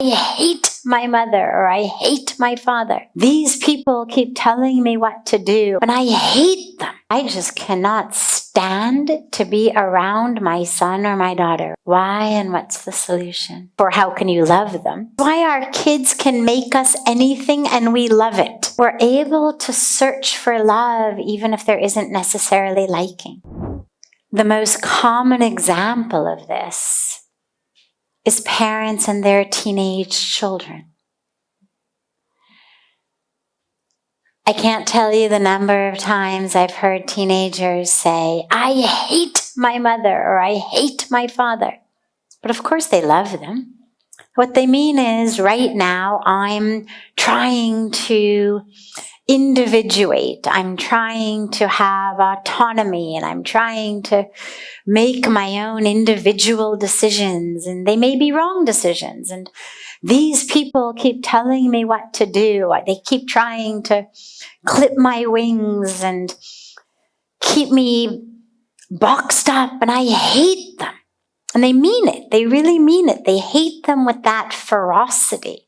I hate my mother or I hate my father. These people keep telling me what to do and I hate them. I just cannot stand to be around my son or my daughter. Why and what's the solution? For how can you love them? Why our kids can make us anything and we love it. We're able to search for love even if there isn't necessarily liking. The most common example of this is parents and their teenage children. I can't tell you the number of times I've heard teenagers say, I hate my mother or I hate my father. But of course they love them. What they mean is, right now I'm trying to individuate. I'm trying to have autonomy and I'm trying to make my own individual decisions, and they may be wrong decisions. And these people keep telling me what to do. They keep trying to clip my wings and keep me boxed up, and I hate them. And they mean it. They really mean it. They hate them with that ferocity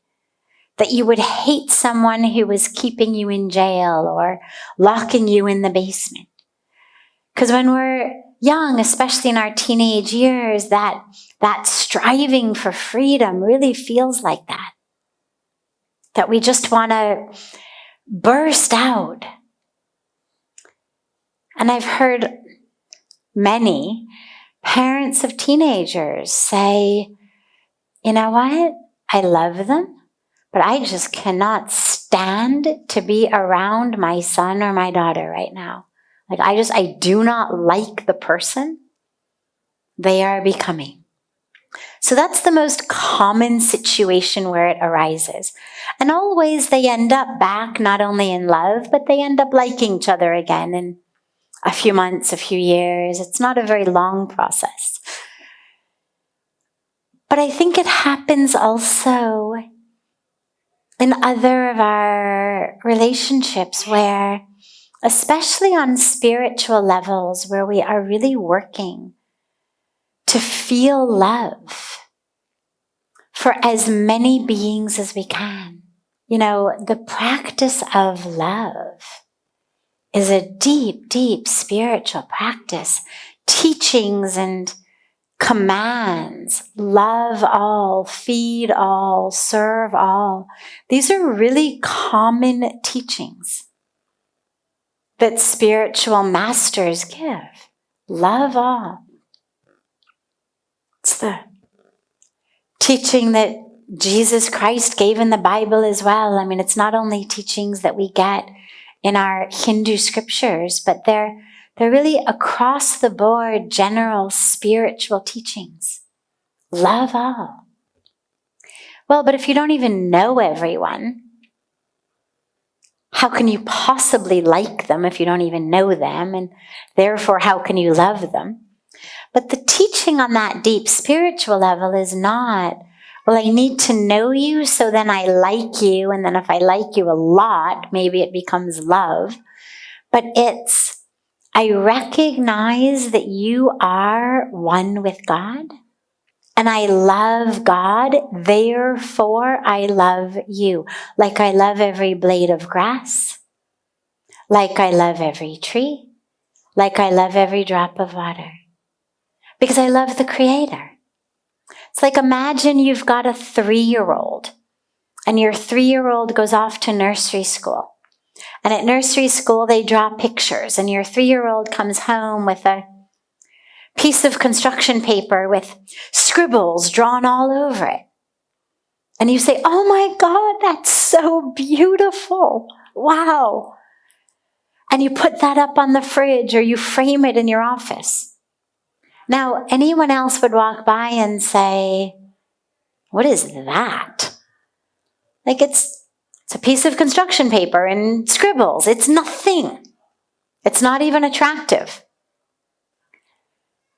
that you would hate someone who was keeping you in jail or locking you in the basement. Because when we're young, especially in our teenage years, that striving for freedom really feels like that. That we just want to burst out. And I've heard many parents of teenagers say, you know what? I love them, but I just cannot stand to be around my son or my daughter right now. Like I do not like the person they are becoming. So that's the most common situation where it arises. And always they end up back not only in love, but they end up liking each other again in a few months, a few years. It's not a very long process. But I think it happens also in other of our relationships where, especially on spiritual levels, where we are really working to feel love for as many beings as we can. You know, the practice of love is a deep, deep spiritual practice. Teachings and commands, love all, feed all, serve all. These are really common teachings that spiritual masters give. Love all. It's the teaching that Jesus Christ gave in the Bible as well. I mean, it's not only teachings that we get in our Hindu scriptures, but they're really across the board general spiritual teachings. Love all. Well, but if you don't even know everyone, how can you possibly like them if you don't even know them? And therefore, how can you love them? But the teaching on that deep spiritual level is not, well, I need to know you so then I like you. And then if I like you a lot, maybe it becomes love. But it's, I recognize that you are one with God. And I love God, therefore I love you. Like I love every blade of grass. Like I love every tree. Like I love every drop of water. Because I love the Creator. It's like, imagine you've got a 3-year-old and your 3-year-old goes off to nursery school. And at nursery school, they draw pictures and your 3-year-old comes home with a piece of construction paper with scribbles drawn all over it. And you say, oh my God, that's so beautiful. Wow. And you put that up on the fridge or you frame it in your office. Now, anyone else would walk by and say, what is that? Like it's a piece of construction paper and scribbles. It's nothing. It's not even attractive.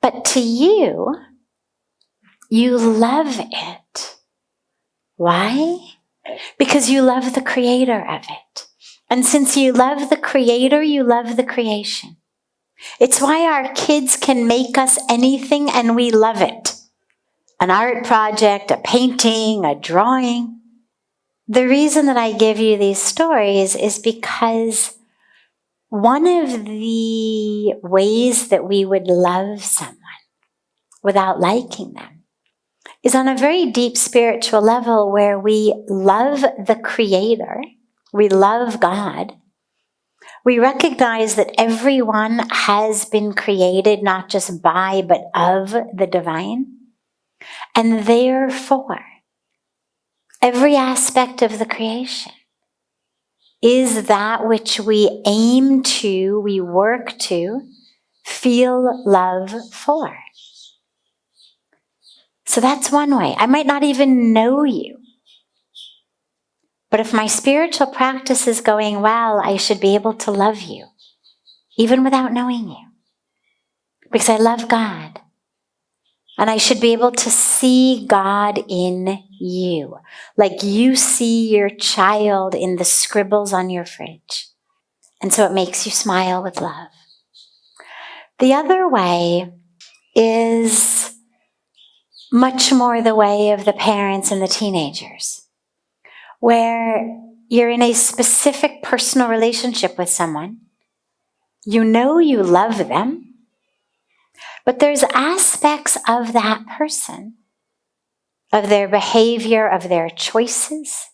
But to you, you love it. Why? Because you love the Creator of it. And since you love the Creator, you love the creation. It's why our kids can make us anything and we love it. an art project, a painting, a drawing. The reason that I give you these stories is because one of the ways that we would love someone without liking them is on a very deep spiritual level where we love the Creator, we love God. We recognize that everyone has been created not just by but of the divine. And therefore, every aspect of the creation is that which we aim to, we work to, feel love for. So that's one way. I might not even know you. But if my spiritual practice is going well, I should be able to love you, even without knowing you. Because I love God. And I should be able to see God in you, like you see your child in the scribbles on your fridge. And so it makes you smile with love. The other way is much more the way of the parents and the teenagers, where you're in a specific personal relationship with someone. You know you love them, but there's aspects of that person, of their behavior, of their choices,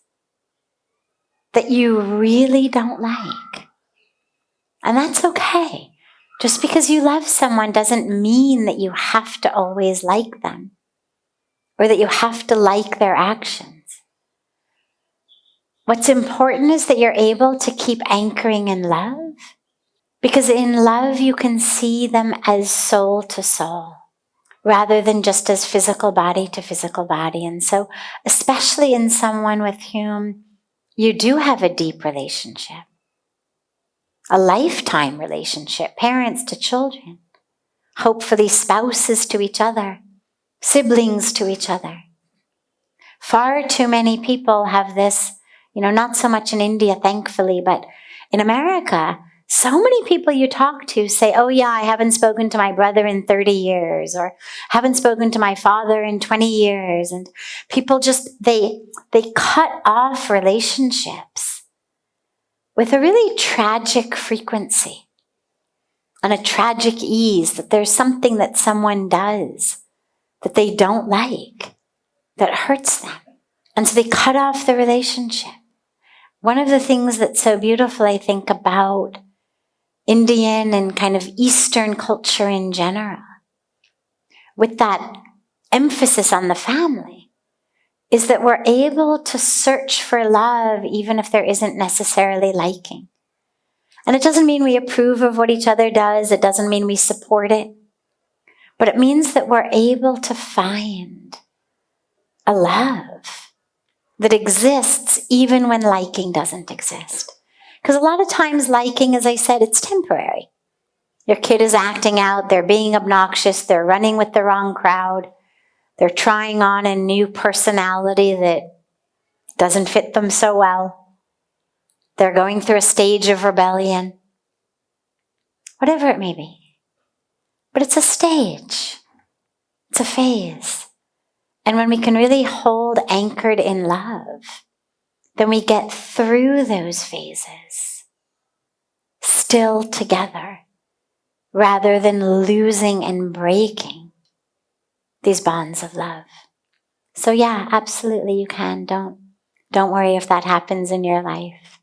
that you really don't like. And that's okay. Just because you love someone doesn't mean that you have to always like them or that you have to like their actions. What's important is that you're able to keep anchoring in love, because in love you can see them as soul to soul, rather than just as physical body to physical body. And so, especially in someone with whom you do have a deep relationship, a lifetime relationship, parents to children, hopefully spouses to each other, siblings to each other. Far too many people have this, not so much in India, thankfully, but in America, so many people you talk to say, oh yeah, I haven't spoken to my brother in 30 years, or haven't spoken to my father in 20 years. And people just, they cut off relationships with a really tragic frequency and a tragic ease, that there's something that someone does that they don't like, that hurts them. And so they cut off the relationship. One of the things that's so beautiful, I think, about Indian and kind of Eastern culture in general, with that emphasis on the family, is that we're able to search for love even if there isn't necessarily liking. And it doesn't mean we approve of what each other does. It doesn't mean we support it. But it means that we're able to find a love that exists even when liking doesn't exist. Because a lot of times liking, as I said, it's temporary. Your kid is acting out, they're being obnoxious, they're running with the wrong crowd, they're trying on a new personality that doesn't fit them so well, they're going through a stage of rebellion, whatever it may be. But it's a stage, it's a phase. And when we can really hold anchored in love, then we get through those phases still together, rather than losing and breaking these bonds of love. So yeah, absolutely you can. Don't worry if that happens in your life.